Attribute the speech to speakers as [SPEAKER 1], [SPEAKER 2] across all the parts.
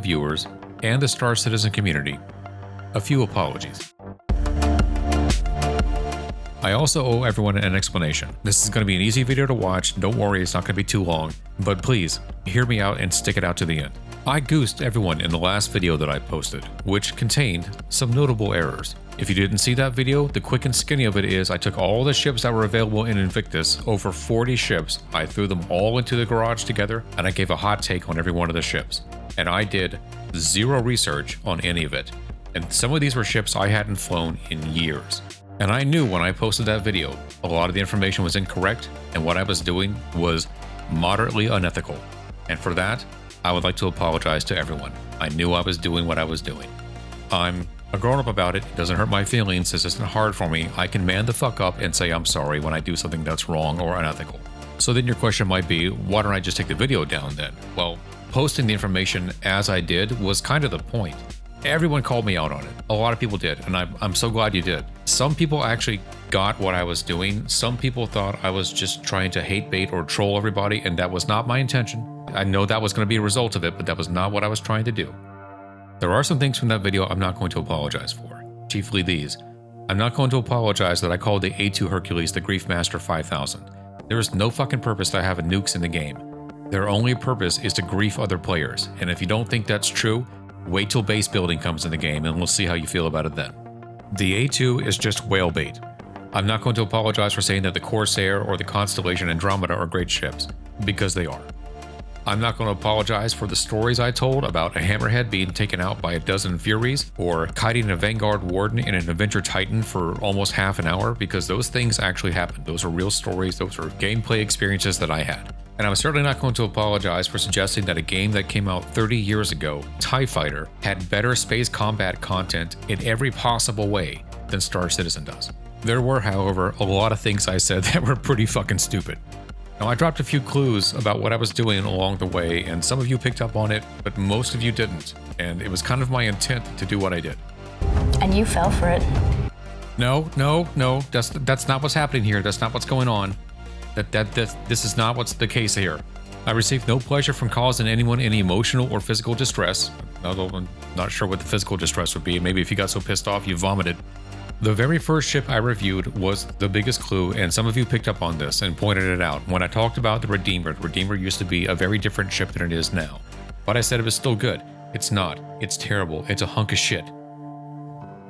[SPEAKER 1] viewers and the Star Citizen community a few apologies. I also owe everyone an explanation. This is going to be an easy video to watch, don't worry, it's not going to be too long, but please, hear me out and stick it out to the end. I goosed everyone in the last video that I posted, which contained some notable errors. If you didn't see that video, the quick and skinny of it is I took all the ships that were available in Invictus, over 40 ships, I threw them all into the garage together, and I gave a hot take on every one of the ships. And I did zero research on any of it. And some of these were ships I hadn't flown in years. And I knew when I posted that video, a lot of the information was incorrect, and what I was doing was moderately unethical. And for that, I would like to apologize to everyone. I knew I was doing what I was doing. I'm a grown-up about it. It doesn't hurt my feelings. This isn't hard for me. I can man the fuck up and say I'm sorry when I do something that's wrong or unethical. So then your question might be, why don't I just take the video down then? Well, posting the information as I did was kind of the point. Everyone called me out on it. A lot of people did, and I'm so glad you did. Some people actually got what I was doing. Some people thought I was just trying to hate bait or troll everybody, and that was not my intention. I know that was going to be a result of it, but that was not what I was trying to do. There are some things from that video I'm not going to apologize for. Chiefly these. I'm not going to apologize that I called the A2 Hercules the Griefmaster 5000. There is no fucking purpose to having nukes in the game. Their only purpose is to grief other players, and if you don't think that's true, wait till base building comes in the game and we'll see how you feel about it then. The A2 is just whale bait. I'm not going to apologize for saying that the Corsair or the Constellation Andromeda are great ships, because they are. I'm not going to apologize for the stories I told about a Hammerhead being taken out by a dozen Furies, or kiting a Vanguard Warden in an Avenger Titan for almost half an hour, because those things actually happened. Those are real stories, those are gameplay experiences that I had. And I'm certainly not going to apologize for suggesting that a game that came out 30 years ago, TIE Fighter, had better space combat content in every possible way than Star Citizen does. There were, however, a lot of things I said that were pretty fucking stupid. Now, I dropped a few clues about what I was doing along the way, and some of you picked up on it, but most of you didn't. And it was kind of my intent to do what I did.
[SPEAKER 2] And you fell for it.
[SPEAKER 1] No, that's not what's happening here. That's not what's going on. This is not what's the case here. I received no pleasure from causing anyone any emotional or physical distress, although I'm not sure what the physical distress would be. Maybe if you got so pissed off you vomited. The very first ship I reviewed was the biggest clue, and some of you picked up on this and pointed it out. When I talked about the Redeemer used to be a very different ship than it is now. But I said it was still good. It's not. It's terrible. It's a hunk of shit.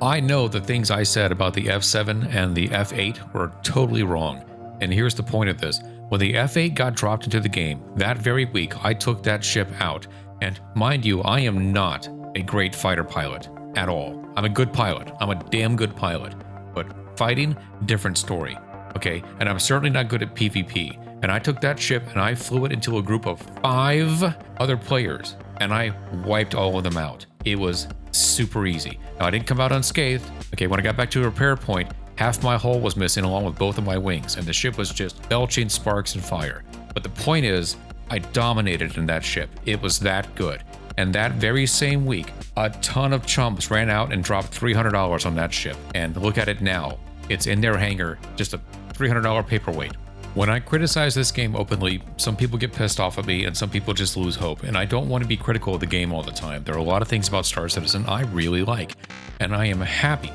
[SPEAKER 1] I know the things I said about the F7 and the F8 were totally wrong. And here's the point of this. When the F8 got dropped into the game, that very week I took that ship out. And mind you, I am not a great fighter pilot at all. I'm a good pilot. I'm a damn good pilot. But fighting, different story. Okay? And I'm certainly not good at PvP. And I took that ship and I flew it into a group of 5 other players. And I wiped all of them out. It was super easy. Now, I didn't come out unscathed. Okay, when I got back to the repair point, half my hull was missing along with both of my wings, and the ship was just belching sparks and fire. But the point is, I dominated in that ship. It was that good. And that very same week, a ton of chumps ran out and dropped $300 on that ship. And look at it now. It's in their hangar, just a $300 paperweight. When I criticize this game openly, some people get pissed off at me and some people just lose hope. And I don't want to be critical of the game all the time. There are a lot of things about Star Citizen I really like. And I am happy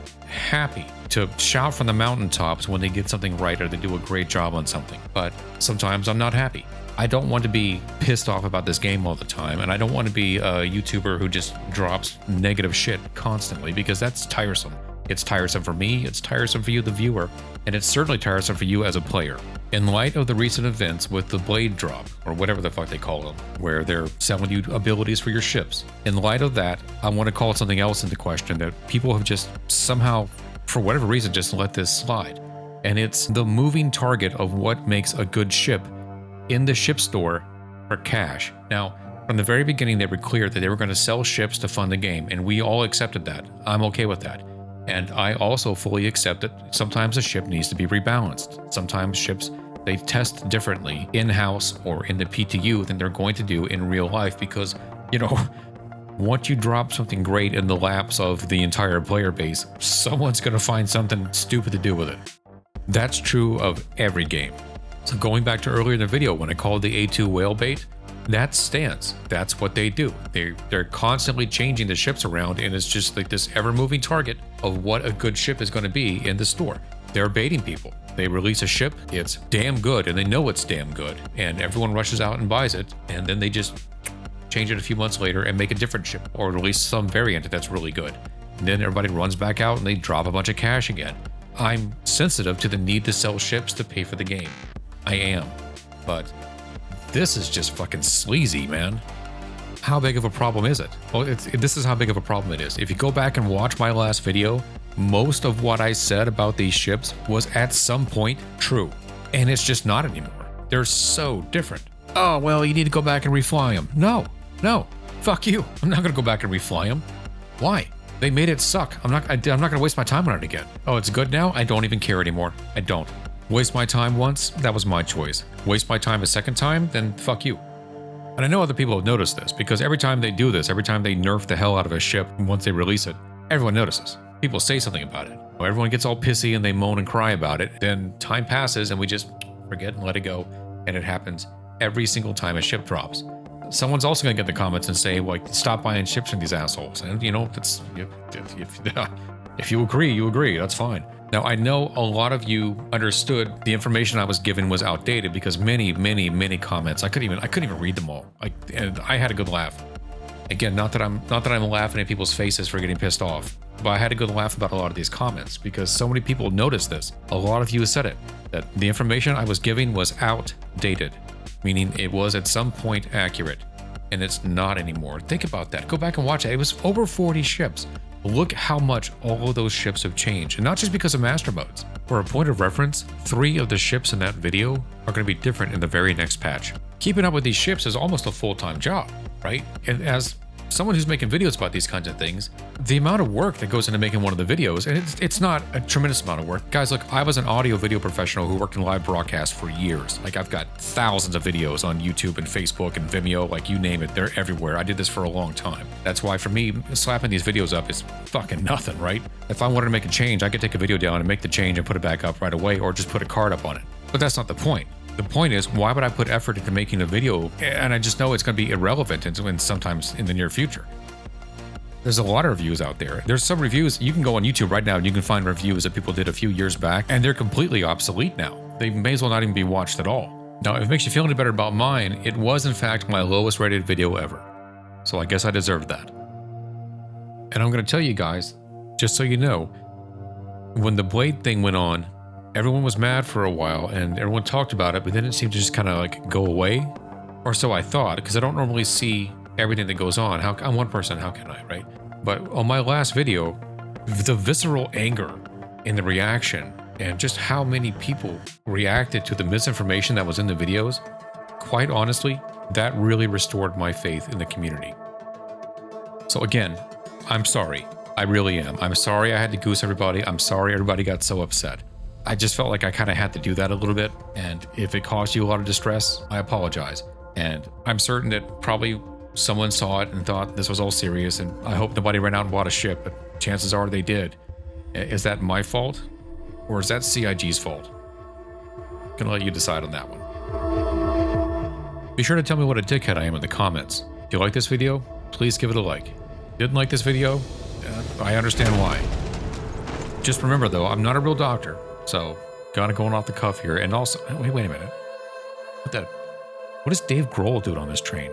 [SPEAKER 1] to shout from the mountaintops when they get something right or they do a great job on something. But sometimes I'm not happy. I don't want to be pissed off about this game all the time, and I don't want to be a YouTuber who just drops negative shit constantly, because that's tiresome. It's tiresome for me, it's tiresome for you, the viewer, and it's certainly tiresome for you as a player. In light of the recent events with the blade drop, or whatever the fuck they call them, where they're selling you abilities for your ships, in light of that, I want to call something else into question that people have just somehow, for whatever reason, just let this slide. And it's the moving target of what makes a good ship in the ship store for cash. Now, from the very beginning, they were clear that they were going to sell ships to fund the game, and we all accepted that. I'm okay with that. And I also fully accept that sometimes a ship needs to be rebalanced. Sometimes ships, they test differently in-house or in the PTU than they're going to do in real life, because, you know, once you drop something great in the laps of the entire player base, someone's going to find something stupid to do with it. That's true of every game. So going back to earlier in the video when I called the A2 whale bait, that stands. That's what they do. They're constantly changing the ships around, and it's just like this ever-moving target of what a good ship is going to be in the store. They're baiting people. They release a ship, it's damn good, and they know it's damn good, and everyone rushes out and buys it, and then they just change it a few months later and make a different ship, or release some variant that's really good. And then everybody runs back out and they drop a bunch of cash again. I'm sensitive to the need to sell ships to pay for the game. I am. But this is just fucking sleazy, man. How big of a problem is it? Well, this is how big of a problem it is. If you go back and watch my last video, most of what I said about these ships was at some point true. And it's just not anymore. They're so different. Oh, well, you need to go back and refly them. No, fuck you. I'm not gonna go back and refly them. Why? They made it suck. I'm not gonna waste my time on it again. Oh, it's good now? I don't even care anymore. I don't. Waste my time once? That was my choice. Waste my time a second time? Then fuck you. And I know other people have noticed this, because every time they do this, every time they nerf the hell out of a ship, once they release it, everyone notices. People say something about it. Everyone gets all pissy and they moan and cry about it. Then time passes and we just forget and let it go. And it happens every single time a ship drops. Someone's also going to get in the comments and say, like, stop buying ships from these assholes. And, you know, that's if you agree, you agree. That's fine. Now, I know a lot of you understood the information I was given was outdated, because many comments, I couldn't even read them all. And I had a good laugh. Again, not that I'm laughing at people's faces for getting pissed off, but I had a good laugh about a lot of these comments because so many people noticed this. A lot of you said it, that the information I was giving was outdated, meaning it was at some point accurate, and it's not anymore. Think about that. Go back and watch it. It was over 40 ships. Look how much all of those ships have changed, and not just because of master modes. For a point of reference, 3 of the ships in that video are going to be different in the very next patch. Keeping up with these ships is almost a full-time job, right? And as someone who's making videos about these kinds of things, the amount of work that goes into making one of the videos, and it's not a tremendous amount of work. Guys, look, I was an audio video professional who worked in live broadcast for years. Like, I've got thousands of videos on YouTube and Facebook and Vimeo, like you name it, they're everywhere. I did this for a long time. That's why for me, slapping these videos up is fucking nothing, right? If I wanted to make a change, I could take a video down and make the change and put it back up right away, or just put a card up on it. But that's not the point. The point is, why would I put effort into making a video and I just know it's going to be irrelevant and sometimes in the near future? There's a lot of reviews out there. There's some reviews, you can go on YouTube right now and you can find reviews that people did a few years back, and they're completely obsolete now. They may as well not even be watched at all. Now, if it makes you feel any better about mine, it was in fact my lowest rated video ever. So I guess I deserved that. And I'm going to tell you guys, just so you know, when the Blade thing went on, everyone was mad for a while and everyone talked about it, but then it seemed to just kind of like go away. Or so I thought, because I don't normally see everything that goes on. I'm one person, how can I, right? But on my last video, the visceral anger and the reaction and just how many people reacted to the misinformation that was in the videos, quite honestly, that really restored my faith in the community. So again, I'm sorry. I really am. I'm sorry I had to goose everybody. I'm sorry everybody got so upset. I just felt like I kind of had to do that a little bit. And if it caused you a lot of distress, I apologize. And I'm certain that probably someone saw it and thought this was all serious, and I hope nobody ran out and bought a ship, but chances are they did. Is that my fault? Or is that CIG's fault? I'm gonna let you decide on that one. Be sure to tell me what a dickhead I am in the comments. If you like this video, please give it a like. Didn't like this video? I understand why. Just remember though, I'm not a real doctor, so kinda going off the cuff here, and also, wait a minute. What is Dave Grohl doing on this train?